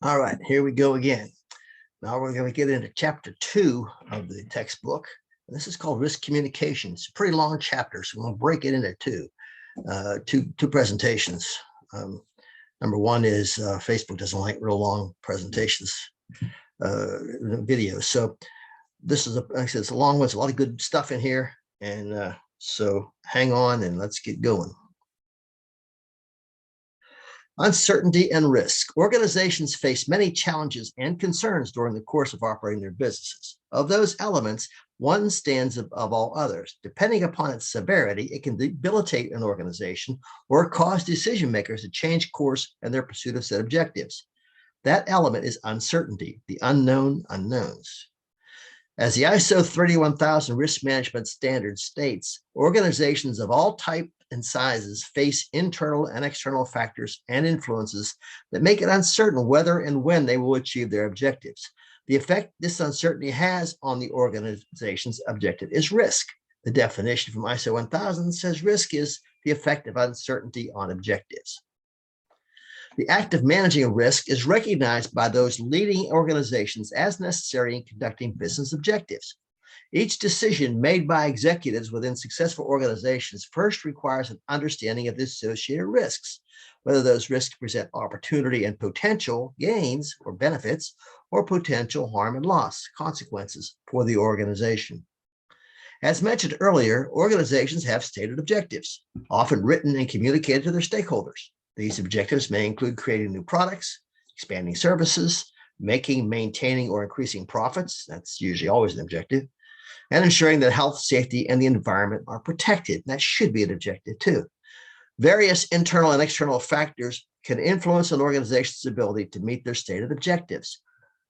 All right, here we go again. Now we're going to get into chapter 2 of the textbook. This is called risk communication. It's a pretty long chapter, so we're going to break it into two presentations. Number one is Facebook doesn't like real long presentations, videos. So this is, like I said, it's a long one. It's a lot of good stuff in here. And so hang on and let's get going. Uncertainty and risk. Organizations face many challenges and concerns during the course of operating their businesses. Of those elements, one stands above all others. Depending upon its severity, it can debilitate an organization or cause decision makers to change course in their pursuit of set objectives. That element is uncertainty, the unknown unknowns. As the ISO 31000 risk management standard states, organizations of all types and sizes face internal and external factors and influences that make it uncertain whether and when they will achieve their objectives. The effect this uncertainty has on the organization's objective is risk. The definition from ISO 1000 says risk is the effect of uncertainty on objectives. The act of managing risk is recognized by those leading organizations as necessary in conducting business objectives. Each decision made by executives within successful organizations first requires an understanding of the associated risks, whether those risks present opportunity and potential gains or benefits, or potential harm and loss, consequences for the organization. As mentioned earlier, organizations have stated objectives, often written and communicated to their stakeholders. These objectives may include creating new products, expanding services, making, maintaining, or increasing profits. That's usually always an objective. And ensuring that health, safety, and the environment are protected. That should be an objective too. Various internal and external factors can influence an organization's ability to meet their stated objectives.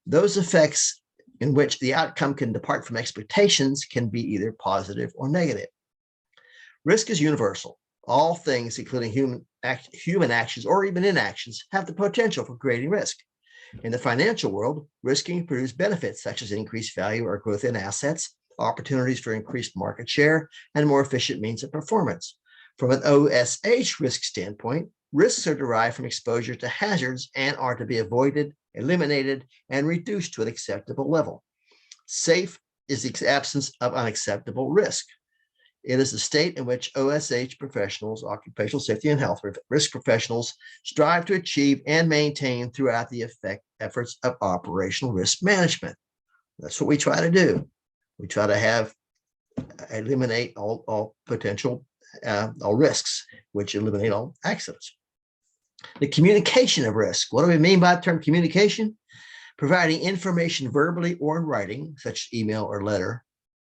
Those effects in which the outcome can depart from expectations can be either positive or negative. Risk is universal. All things, including human actions or even inactions, have the potential for creating risk. In the financial world, risk can produce benefits such as increased value or growth in assets, opportunities for increased market share, and more efficient means of performance. From an OSH risk standpoint, risks are derived from exposure to hazards and are to be avoided, eliminated, and reduced to an acceptable level. Safe is the absence of unacceptable risk. It is the state in which OSH professionals, occupational safety and health risk professionals, strive to achieve and maintain throughout the efforts of operational risk management. That's what we try to do. We try to eliminate all potential, all risks, which eliminate all accidents. The communication of risk. What do we mean by the term communication? Providing information verbally or in writing, such as email or letter.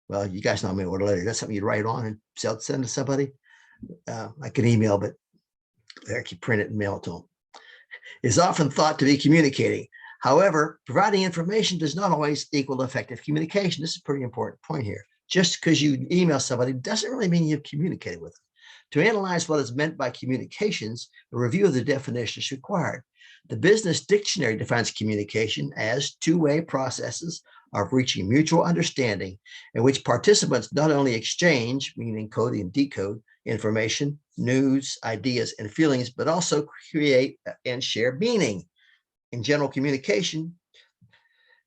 Well, you guys know me what a letter. That's something you write on and send to somebody. I can email, but I actually print it and mail it to them. Is often thought to be communicating. However, providing information does not always equal effective communication. This is a pretty important point here. Just because you email somebody doesn't really mean you've communicated with them. To analyze what is meant by communications, a review of the definition is required. The Business Dictionary defines communication as two-way processes of reaching mutual understanding in which participants not only exchange, meaning code and decode, information, news, ideas, and feelings, but also create and share meaning. In general, communication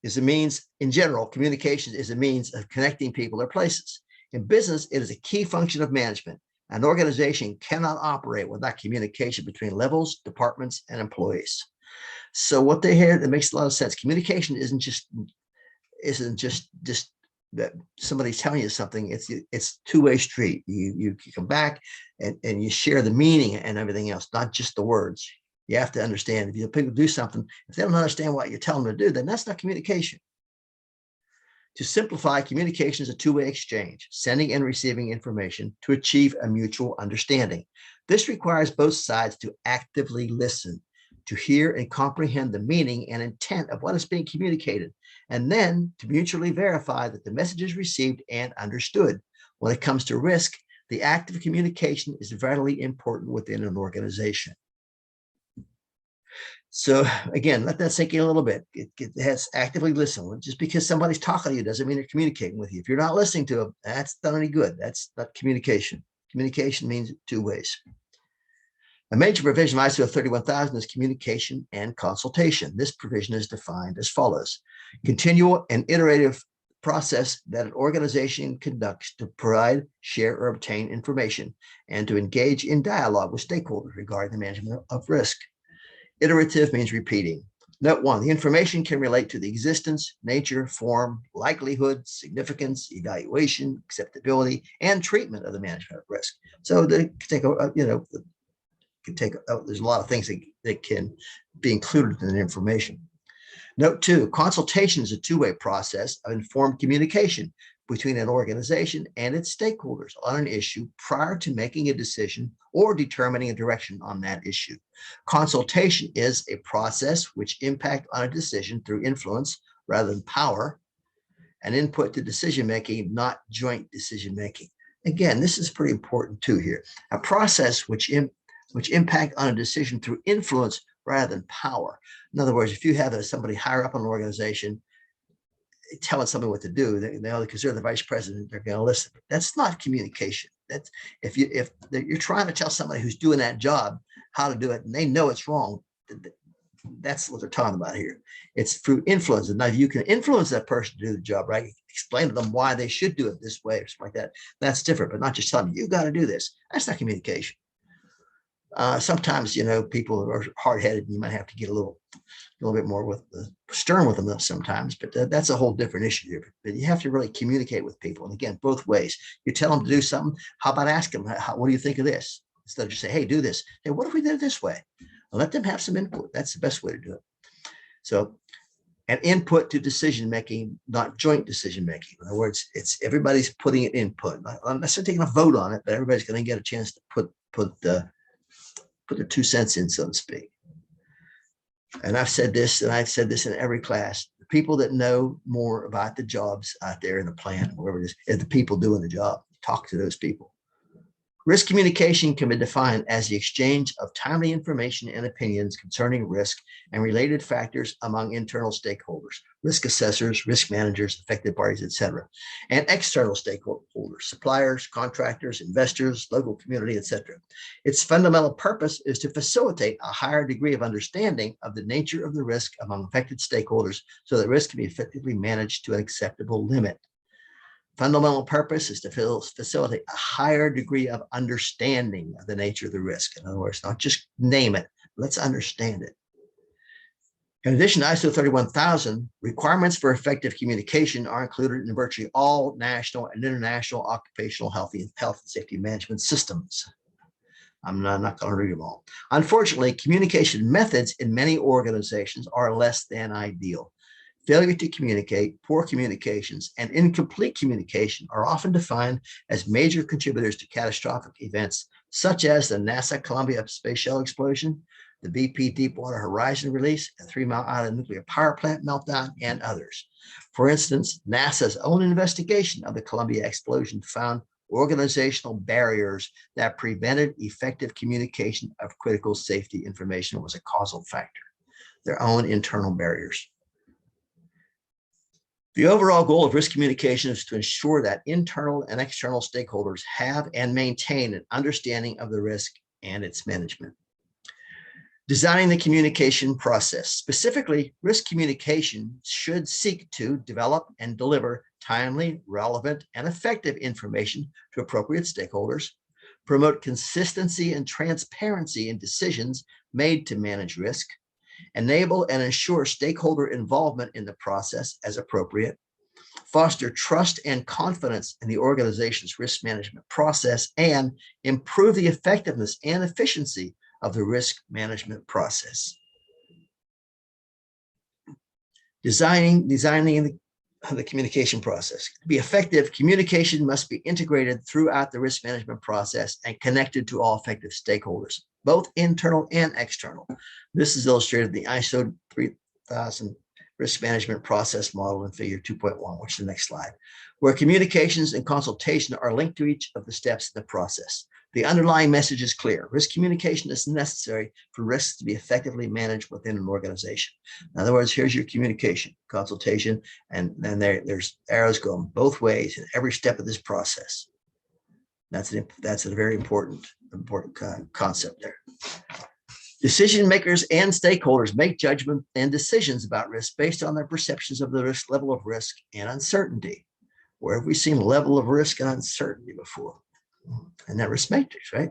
is a means of connecting people or places. In business, it is a key function of management. An organization cannot operate without communication between levels, departments, and employees. So what they hear, that makes a lot of sense. Communication isn't just that somebody's telling you something. It's two-way street. You come back and you share the meaning and everything else, not just the words. You have to understand, if people do something, if they don't understand what you're telling them to do, then that's not communication. To simplify, communication is a two-way exchange, sending and receiving information to achieve a mutual understanding. This requires both sides to actively listen, to hear and comprehend the meaning and intent of what is being communicated, and then to mutually verify that the message is received and understood. When it comes to risk, the act of communication is vitally important within an organization. So again, let that sink in a little bit. It has actively listen. Just because somebody's talking to you doesn't mean they're communicating with you. If you're not listening to them, that's not any good. That's not communication. Communication means two ways. A major provision of ISO 31000 is communication and consultation. This provision is defined as follows: continual and iterative process that an organization conducts to provide, share, or obtain information and to engage in dialogue with stakeholders regarding the management of risk. Iterative means repeating. Note 1, the information can relate to the existence, nature, form, likelihood, significance, evaluation, acceptability, and treatment of the management of risk. So they take there's a lot of things that can be included in the information. Note 2, consultation is a two-way process of informed communication between an organization and its stakeholders on an issue prior to making a decision or determining a direction on that issue. Consultation is a process which impacts on a decision through influence rather than power, and input to decision-making, not joint decision-making. Again, this is pretty important too here. A process which impact on a decision through influence rather than power. In other words, if you have somebody higher up in an organization telling somebody what to do, because they're the vice president, they're going to listen. That's not communication. That's if you're trying to tell somebody who's doing that job how to do it, and they know it's wrong. That's what they're talking about here. It's through influence. And now you can influence that person to do the job, right? Explain to them why they should do it this way or something like that. That's different, but not just telling them, you got to do this. That's not communication. Sometimes, people are hard-headed and you might have to get a little bit more stern with them sometimes, but that's a whole different issue here. But you have to really communicate with people. And again, both ways. You tell them to do something. How about ask them, what do you think of this? Instead of just say, hey, do this. Hey, what if we did it this way? And let them have some input. That's the best way to do it. So, an input to decision-making, not joint decision-making. In other words, it's everybody's putting an input. I'm not necessarily taking a vote on it, but everybody's going to get a chance to put their 2 cents in, so to speak. And I've said this in every class. The people that know more about the jobs out there in the plant, wherever it is the people doing the job. Talk to those people. Risk communication can be defined as the exchange of timely information and opinions concerning risk and related factors among internal stakeholders, risk assessors, risk managers, affected parties, etc., and external stakeholders, suppliers, contractors, investors, local community, etc. Its fundamental purpose is to facilitate a higher degree of understanding of the nature of the risk among affected stakeholders so that risk can be effectively managed to an acceptable limit. Fundamental purpose is to facilitate a higher degree of understanding of the nature of the risk. In other words, not just name it, let's understand it. In addition to ISO 31000, requirements for effective communication are included in virtually all national and international occupational health and safety management systems. I'm not going to read them all. Unfortunately, communication methods in many organizations are less than ideal. Failure to communicate, poor communications, and incomplete communication are often defined as major contributors to catastrophic events, such as the NASA Columbia Space Shuttle explosion, the BP Deepwater Horizon release, the 3 Mile Island nuclear power plant meltdown, and others. For instance, NASA's own investigation of the Columbia explosion found organizational barriers that prevented effective communication of critical safety information was a causal factor. Their own internal barriers. The overall goal of risk communication is to ensure that internal and external stakeholders have and maintain an understanding of the risk and its management. Designing the communication process. Specifically, risk communication should seek to develop and deliver timely, relevant, and effective information to appropriate stakeholders, promote consistency and transparency in decisions made to manage risk, enable and ensure stakeholder involvement in the process as appropriate, foster trust and confidence in the organization's risk management process, and improve the effectiveness and efficiency of the risk management process. Designing the communication process. To be effective, communication must be integrated throughout the risk management process and connected to all affected stakeholders, both internal and external. This is illustrated in the ISO 3000 risk management process model in figure 2.1, which is the next slide, where communications and consultation are linked to each of the steps in the process. The underlying message is clear. Risk communication is necessary for risks to be effectively managed within an organization. In other words, here's your communication, consultation, and then there's arrows going both ways in every step of this process. That's a very important concept there. Decision makers and stakeholders make judgment and decisions about risk based on their perceptions of the risk level of risk and uncertainty. Where have we seen level of risk and uncertainty before? And that risk matrix, right?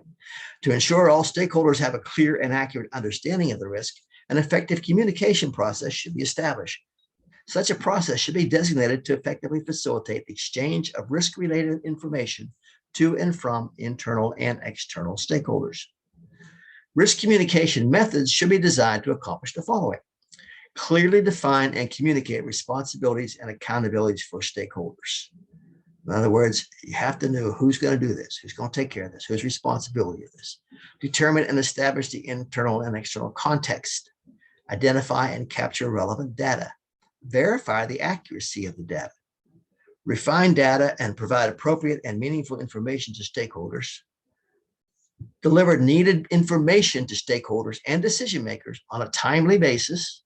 To ensure all stakeholders have a clear and accurate understanding of the risk, an effective communication process should be established. Such a process should be designated to effectively facilitate the exchange of risk-related information to and from internal and external stakeholders. Risk communication methods should be designed to accomplish the following: clearly define and communicate responsibilities and accountabilities for stakeholders. In other words, you have to know who's going to do this, who's going to take care of this, whose responsibility of this. Determine and establish the internal and external context. Identify and capture relevant data. Verify the accuracy of the data. Refine data and provide appropriate and meaningful information to stakeholders. Deliver needed information to stakeholders and decision makers on a timely basis.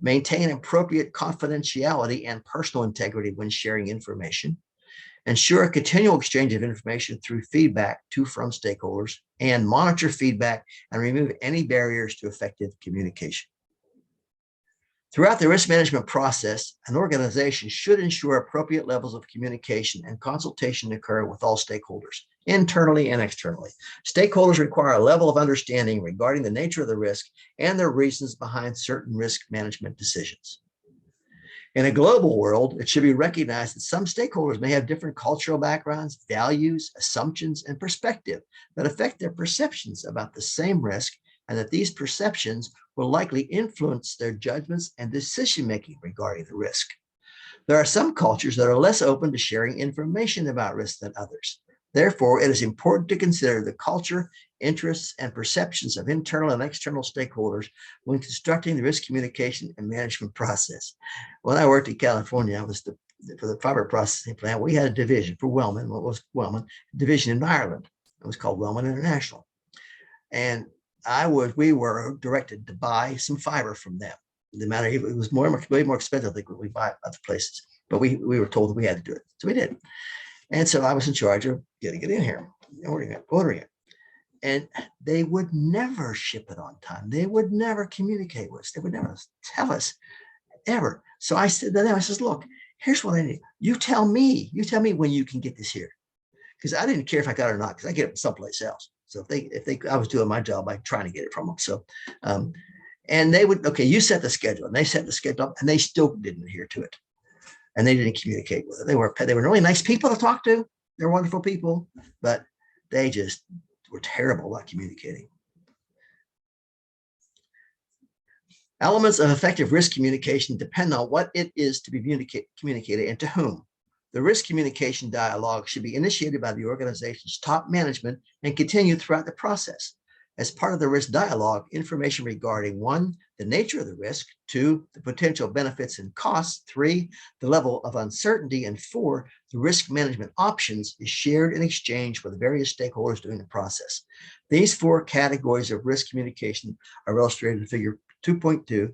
Maintain appropriate confidentiality and personal integrity when sharing information. Ensure a continual exchange of information through feedback from stakeholders, and monitor feedback and remove any barriers to effective communication. Throughout the risk management process, an organization should ensure appropriate levels of communication and consultation occur with all stakeholders, internally and externally. Stakeholders require a level of understanding regarding the nature of the risk and their reasons behind certain risk management decisions. In a global world, it should be recognized that some stakeholders may have different cultural backgrounds, values, assumptions, and perspective that affect their perceptions about the same risk, and that these perceptions will likely influence their judgments and decision-making regarding the risk. There are some cultures that are less open to sharing information about risk than others. Therefore, it is important to consider the culture, interests, and perceptions of internal and external stakeholders when constructing the risk communication and management process. When I worked in California, I was for the fiber processing plant, we had a division for Wellman. What was Wellman? Division in Ireland. It was called Wellman International. And we were directed to buy some fiber from them. The matter, it was way more expensive than we buy other places, but we were told that we had to do it, so we did. And so I was in charge of getting it in here, ordering it. And they would never ship it on time. They would never communicate with us. They would never tell us ever. So I said to them, I says, look, here's what I need. You tell me when you can get this here. Because I didn't care if I got it or not, because I get it from someplace else. So I was doing my job by trying to get it from them. So, and they would, okay, you set the schedule, and they set the schedule up, and they still didn't adhere to it. And they didn't communicate with it. They were really nice people to talk to. They're wonderful people, but they just were terrible at communicating. Elements of effective risk communication depend on what it is to be communicated and to whom. The risk communication dialogue should be initiated by the organization's top management and continued throughout the process. As part of the risk dialogue, information regarding 1, the nature of the risk, 2, the potential benefits and costs, 3, the level of uncertainty, and 4, the risk management options is shared and exchanged with various stakeholders during the process. These 4 categories of risk communication are illustrated in figure 2.2,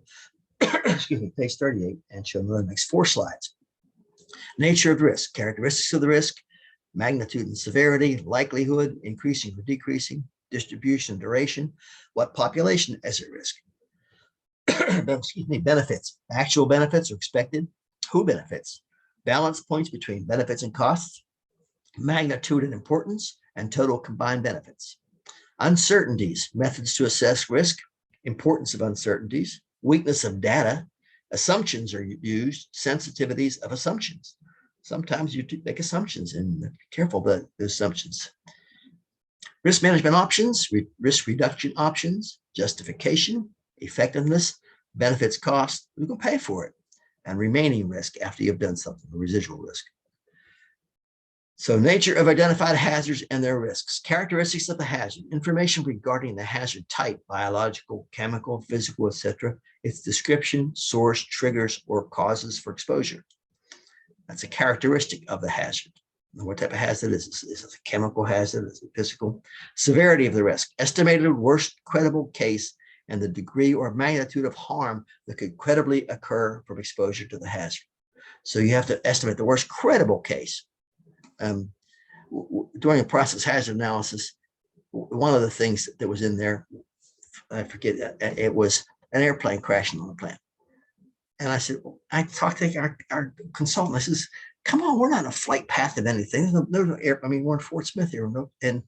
excuse me, page 38, and shown in the next 4 slides. Nature of the risk, characteristics of the risk, magnitude and severity, likelihood, increasing or decreasing, distribution, duration, what population is at risk, excuse me, benefits, actual benefits or expected, who benefits, balance points between benefits and costs, magnitude and importance, and total combined benefits. Uncertainties, methods to assess risk, importance of uncertainties, weakness of data, assumptions are used, sensitivities of assumptions. Sometimes you make assumptions, and be careful about the assumptions. Risk management options, risk reduction options, justification, effectiveness, benefits, cost, who's going to pay for it, and remaining risk after you've done something, the residual risk. So nature of identified hazards and their risks, characteristics of the hazard, information regarding the hazard type, biological, chemical, physical, etc., its description, source, triggers, or causes for exposure. That's a characteristic of the hazard. What type of hazard is this? Is it a chemical hazard? Is it physical? Severity of the risk, estimated worst credible case, and the degree or magnitude of harm that could credibly occur from exposure to the hazard. So you have to estimate the worst credible case. during a process hazard analysis, one of the things that was in there, I forget, it was an airplane crashing on the plant. And I said, I talked to our consultant. I says, come on, we're not in a flight path of anything. There's no air. I mean, we're in Fort Smith here, and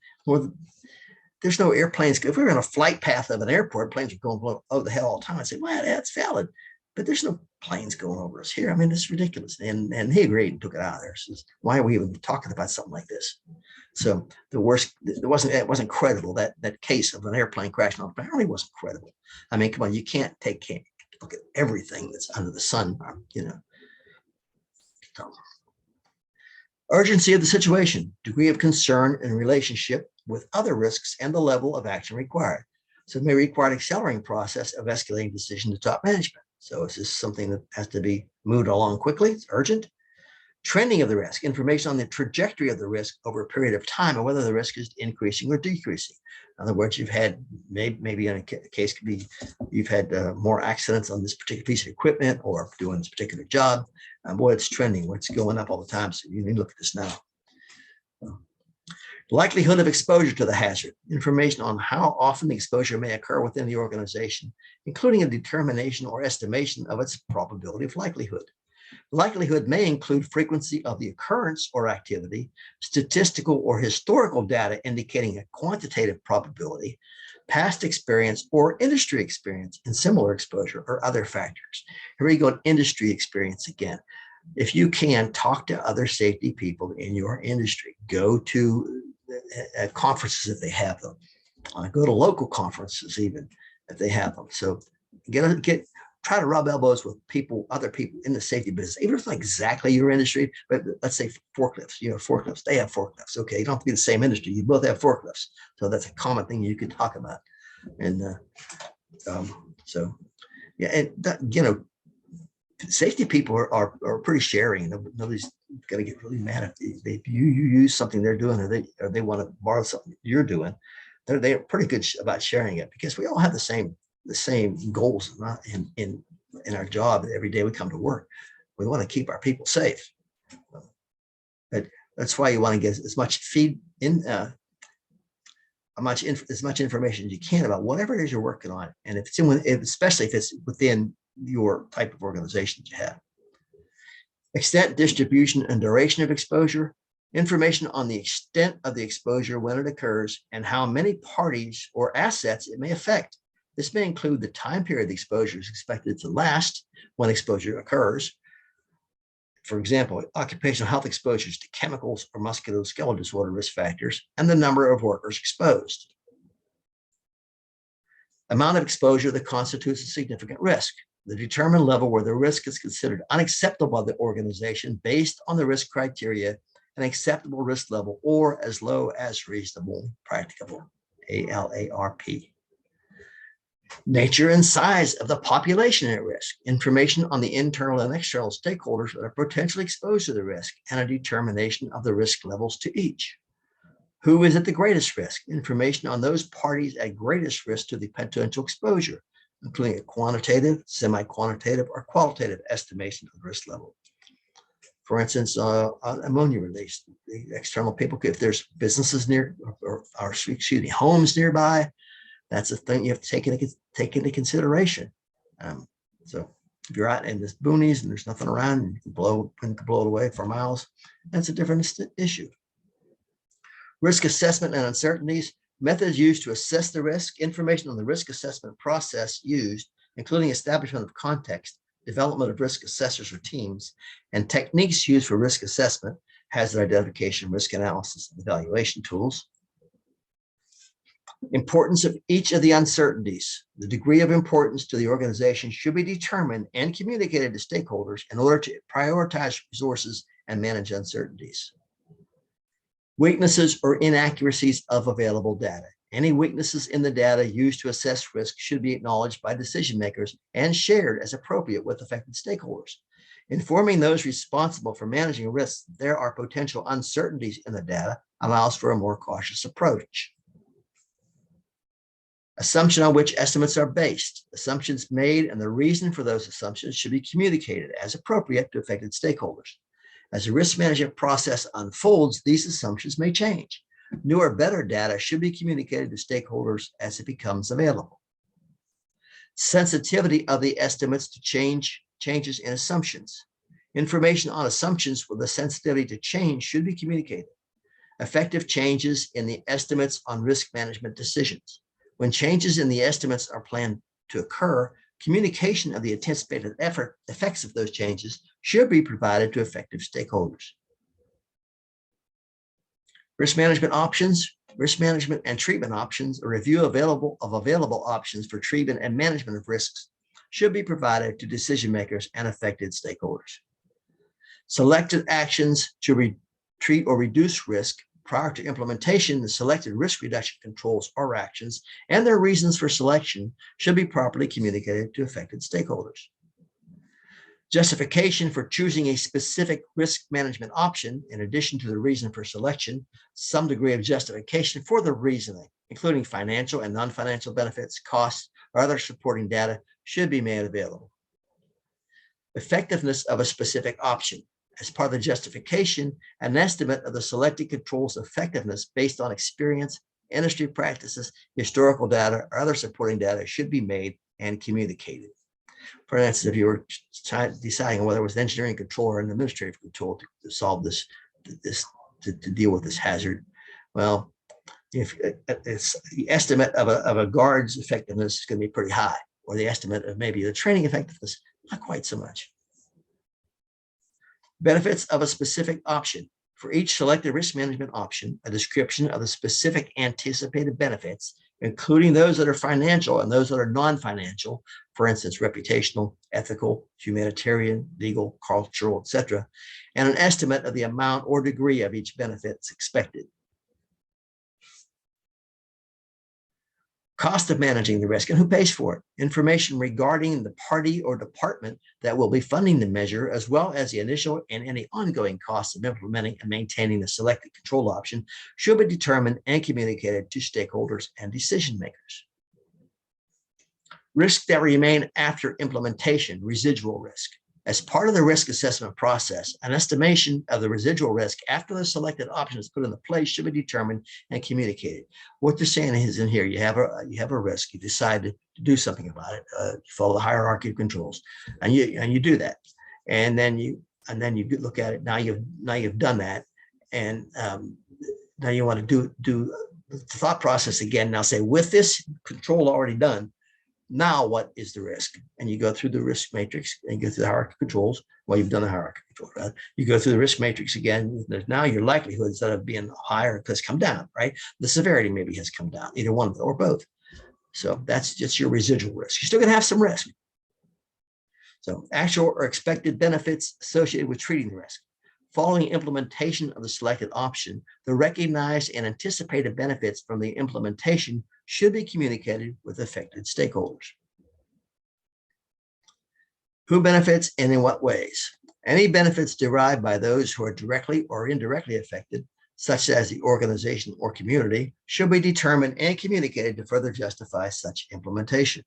there's no airplanes. If we were in a flight path of an airport, planes are going over the hell all the time. I said, well, that's valid, but there's no planes going over us here. I mean, it's ridiculous. And he agreed and took it out of there. Says, why are we even talking about something like this? So the worst, it wasn't credible. That case of an airplane crashing on the planet really wasn't credible. I mean, come on, you can't look at everything that's under the sun, you know. So, urgency of the situation, degree of concern in relationship with other risks, and the level of action required. So it may require an accelerating process of escalating decision to top management. So is this something that has to be moved along quickly? It's urgent. Trending of the risk, information on the trajectory of the risk over a period of time and whether the risk is increasing or decreasing. In other words, you've had maybe in a case could be you've had more accidents on this particular piece of equipment or doing this particular job. Boy, it's trending. It's going up all the time. So you need to look at this now. Likelihood of exposure to the hazard, information on how often the exposure may occur within the organization, including a determination or estimation of its probability of likelihood. Likelihood may include frequency of the occurrence or activity, statistical or historical data indicating a quantitative probability, past experience or industry experience in similar exposure, or other factors. Here we go, industry experience again. If you can, talk to other safety people in your industry. Go to conferences if they have them. Go to local conferences even if they have them. So try to rub elbows with other people in the safety business, even if it's not exactly your industry, but let's say forklifts, forklifts, they have forklifts. Okay, you don't have to be the same industry. You both have forklifts. So that's a common thing you can talk about. And safety people are pretty sharing. Nobody's going to get really mad if you use something they're doing or they want to borrow something you're doing. They're pretty good about sharing it because we all have the same goals in our job. Every day we come to work, we want to keep our people safe. But that's why you want to get as much as much information as you can about whatever it is you're working on, and especially if it's within your type of organization that you have. Extent, distribution, and duration of exposure, information on the extent of the exposure when it occurs, and how many parties or assets it may affect. This may include the time period the exposure is expected to last when exposure occurs. For example, occupational health exposures to chemicals or musculoskeletal disorder risk factors, and the number of workers exposed. Amount of exposure that constitutes a significant risk. The determined level where the risk is considered unacceptable by the organization based on the risk criteria, an acceptable risk level, or as low as reasonable practicable, ALARP. Nature and size of the population at risk, information on the internal and external stakeholders that are potentially exposed to the risk, and a determination of the risk levels to each. Who is at the greatest risk, information on those parties at greatest risk to the potential exposure, including a quantitative, semi-quantitative, or qualitative estimation of the risk level. For instance, ammonia release, the external people, if there's businesses near, or homes nearby, that's a thing you have to take into consideration. So if you're out in the boonies and there's nothing around, you can blow it away for miles. That's a different issue. Risk assessment and uncertainties, methods used to assess the risk, information on the risk assessment process used, including establishment of context, development of risk assessors or teams, and techniques used for risk assessment, hazard identification, risk analysis, and evaluation tools. Importance of each of the uncertainties. The degree of importance to the organization should be determined and communicated to stakeholders in order to prioritize resources and manage uncertainties. Weaknesses or inaccuracies of available data. Any weaknesses in the data used to assess risk should be acknowledged by decision makers and shared as appropriate with affected stakeholders. Informing those responsible for managing risks there are potential uncertainties in the data allows for a more cautious approach. Assumption on which estimates are based. Assumptions made and the reason for those assumptions should be communicated as appropriate to affected stakeholders. As the risk management process unfolds, these assumptions may change. New or better data should be communicated to stakeholders as it becomes available. Sensitivity of the estimates to changes in assumptions. Information on assumptions with a sensitivity to change should be communicated. Effective changes in the estimates on risk management decisions. When changes in the estimates are planned to occur, communication of the anticipated effects of those changes should be provided to affected stakeholders. Risk management options, risk management and treatment options, a review of available options for treatment and management of risks should be provided to decision makers and affected stakeholders. Selected actions to treat or reduce risk. Prior to implementation, the selected risk reduction controls or actions and their reasons for selection should be properly communicated to affected stakeholders. Justification for choosing a specific risk management option, in addition to the reason for selection, some degree of justification for the reasoning, including financial and non-financial benefits, costs, or other supporting data, should be made available. Effectiveness of a specific option. As part of the justification, an estimate of the selected control's effectiveness based on experience, industry practices, historical data, or other supporting data should be made and communicated. For instance, if you were deciding whether it was an engineering control or an administrative control to solve to deal with this hazard, well, if it's the estimate of a guard's effectiveness is going to be pretty high, or the estimate of maybe the training effectiveness, not quite so much. Benefits of a specific option. For each selected risk management option, a description of the specific anticipated benefits, including those that are financial and those that are non-financial, for instance, reputational, ethical, humanitarian, legal, cultural, etc., and an estimate of the amount or degree of each benefit expected. Cost of managing the risk and who pays for it. Information regarding the party or department that will be funding the measure, as well as the initial and any ongoing costs of implementing and maintaining the selected control option, should be determined and communicated to stakeholders and decision makers. Risks that remain after implementation, residual risk. As part of the risk assessment process, an estimation of the residual risk after the selected option is put into place should be determined and communicated. What they're saying is in here, you have a risk, you decide to do something about it, you follow the hierarchy of controls, and you do that, and then you look at it. Now you've done that, and now you want to do the thought process again. Now say, with this control already done, now what is the risk? And you go through the risk matrix and you go through the hierarchy controls. Well, you've done the hierarchy control, right? You go through the risk matrix again. There's now your likelihood, instead of being higher, has come down, right? The severity maybe has come down, either one of them or both. So that's just your residual risk. You're still going to have some risk. So actual or expected benefits associated with treating the risk. Following implementation of the selected option, the recognized and anticipated benefits from the implementation should be communicated with affected stakeholders. Who benefits and in what ways? Any benefits derived by those who are directly or indirectly affected, such as the organization or community, should be determined and communicated to further justify such implementation.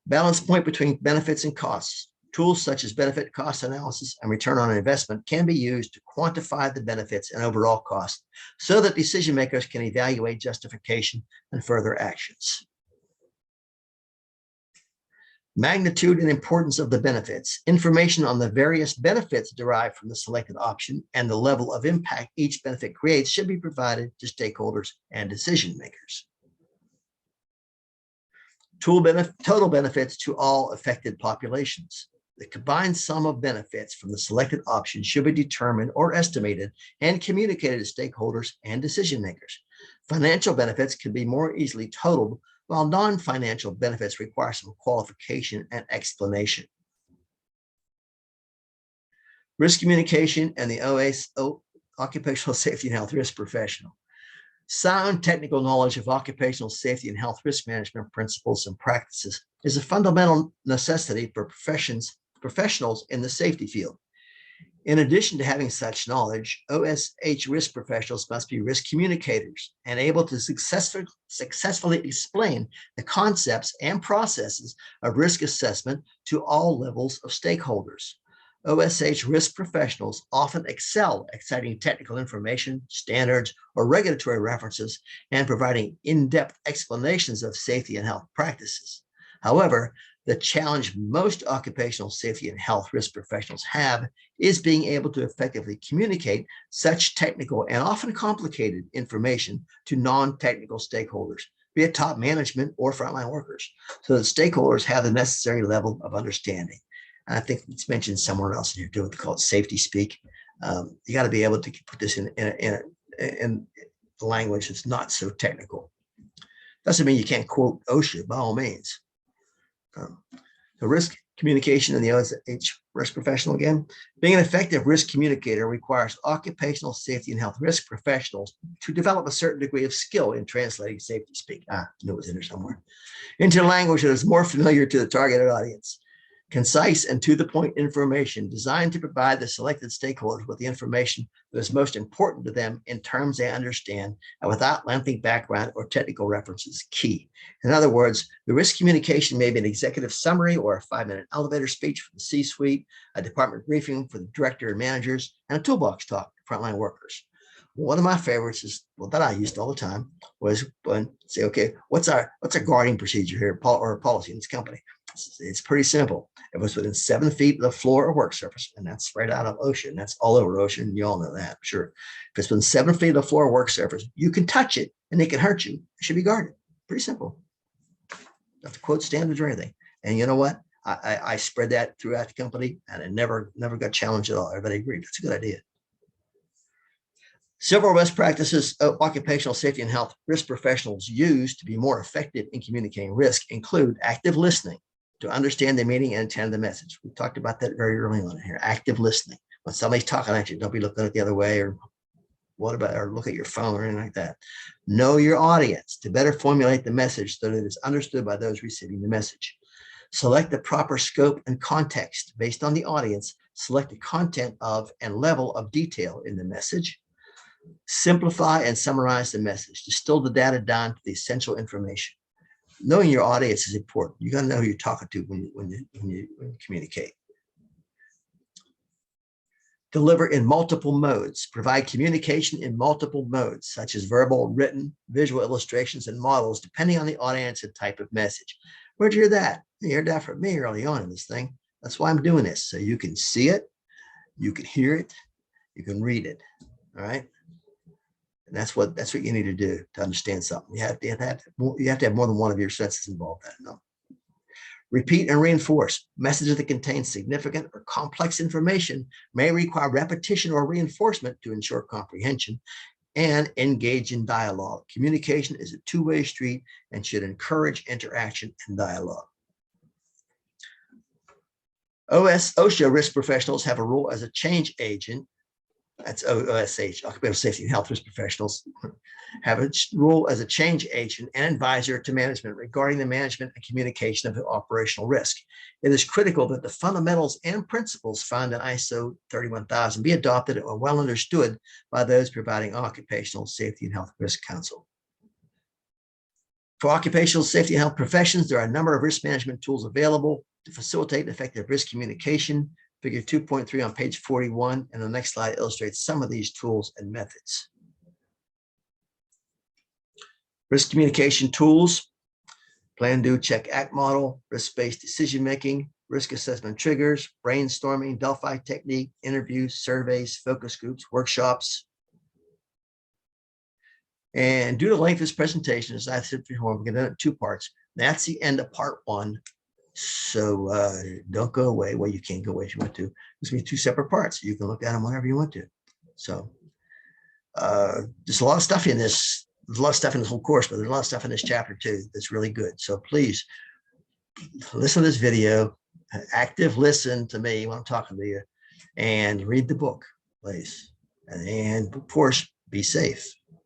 Balance point between benefits and costs. Tools such as benefit cost analysis and return on investment can be used to quantify the benefits and overall cost so that decision makers can evaluate justification and further actions. Magnitude and importance of the benefits. Information on the various benefits derived from the selected option and the level of impact each benefit creates should be provided to stakeholders and decision makers. Total benefits to all affected populations. The combined sum of benefits from the selected option should be determined or estimated and communicated to stakeholders and decision makers. Financial benefits can be more easily totaled, while non-financial benefits require some qualification and explanation. Risk communication and the Occupational Safety and Health Risk Professional. Sound technical knowledge of occupational safety and health risk management principles and practices is a fundamental necessity for professionals in the safety field. In addition to having such knowledge, OSH risk professionals must be risk communicators and able to successfully explain the concepts and processes of risk assessment to all levels of stakeholders. OSH risk professionals often excel at citing technical information, standards, or regulatory references and providing in-depth explanations of safety and health practices. However, the challenge most occupational safety and health risk professionals have is being able to effectively communicate such technical and often complicated information to non-technical stakeholders, be it top management or frontline workers, so that stakeholders have the necessary level of understanding. And I think it's mentioned somewhere else in here too. It's called safety speak. You got to be able to put this in language that's not so technical. Doesn't mean you can't quote OSHA by all means. The risk communication in the OSH risk professional, again, being an effective risk communicator requires occupational safety and health risk professionals to develop a certain degree of skill in translating safety speak. I knew it was in there somewhere. Into language that is more familiar to the targeted audience. Concise and to-the-point information designed to provide the selected stakeholders with the information that is most important to them in terms they understand and without lengthy background or technical references key. In other words, the risk communication may be an executive summary or a 5-minute elevator speech for the C-suite, a department briefing for the director and managers, and a toolbox talk to frontline workers. One of my favorites is, well, that I used all the time, was when say, okay, what's our guarding procedure here or policy in this company? It's pretty simple. It was within 7 feet of the floor or work surface, and that's right out of OSHA. And that's all over OSHA, and you all know that, sure. If it's within 7 feet of the floor or work surface, you can touch it, and it can hurt you. It should be guarded. Pretty simple. Not to quote standards or anything. And you know what? I spread that throughout the company, and it never got challenged at all. Everybody agreed. That's a good idea. Several best practices occupational safety and health risk professionals use to be more effective in communicating risk include active listening to understand the meaning and intent of the message. We talked about that very early on here. Active listening. When somebody's talking at you, don't be looking at the other way or or look at your phone or anything like that. Know your audience to better formulate the message so that it is understood by those receiving the message. Select the proper scope and context based on the audience. Select the content of and level of detail in the message. Simplify and summarize the message. Distill the data down to the essential information. Knowing your audience is important. You got to know who you're talking to when you communicate. Deliver in multiple modes. Provide communication in multiple modes, such as verbal, written, visual illustrations, and models, depending on the audience and type of message. Where'd you hear that? You heard that from me early on in this thing. That's why I'm doing this. So you can see it, you can hear it, you can read it. All right. And that's what you need to do to understand something. You have to have more than one of your senses involved in it. No. Repeat and reinforce. Messages that contain significant or complex information may require repetition or reinforcement to ensure comprehension, and engage in dialogue. Communication is a two-way street and should encourage interaction and dialogue. OSHA risk professionals have a role as a change agent. That's OSH, Occupational Safety and Health Risk Professionals, have a role as a change agent and advisor to management regarding the management and communication of operational risk. It is critical that the fundamentals and principles found in ISO 31000 be adopted and well understood by those providing occupational safety and health risk counsel. For occupational safety and health professions, there are a number of risk management tools available to facilitate effective risk communication. Figure 2.3 on page 41, and the next slide illustrates some of these tools and methods. Risk communication tools: plan, do, check, act model, risk-based decision-making, risk assessment triggers, brainstorming, Delphi technique, interviews, surveys, focus groups, workshops. And due to the length of this presentation, as I said before, we're going to do it in 2 parts. That's the end of part 1. So don't go away. Well, you can't go away if you want to. There's going to be 2 separate parts. You can look at them whenever you want to. So there's a lot of stuff in this. There's a lot of stuff in this whole course, but there's a lot of stuff in this chapter too that's really good. So please listen to this video, active listen to me when I'm talking to you, and read the book, please. And of course, be safe.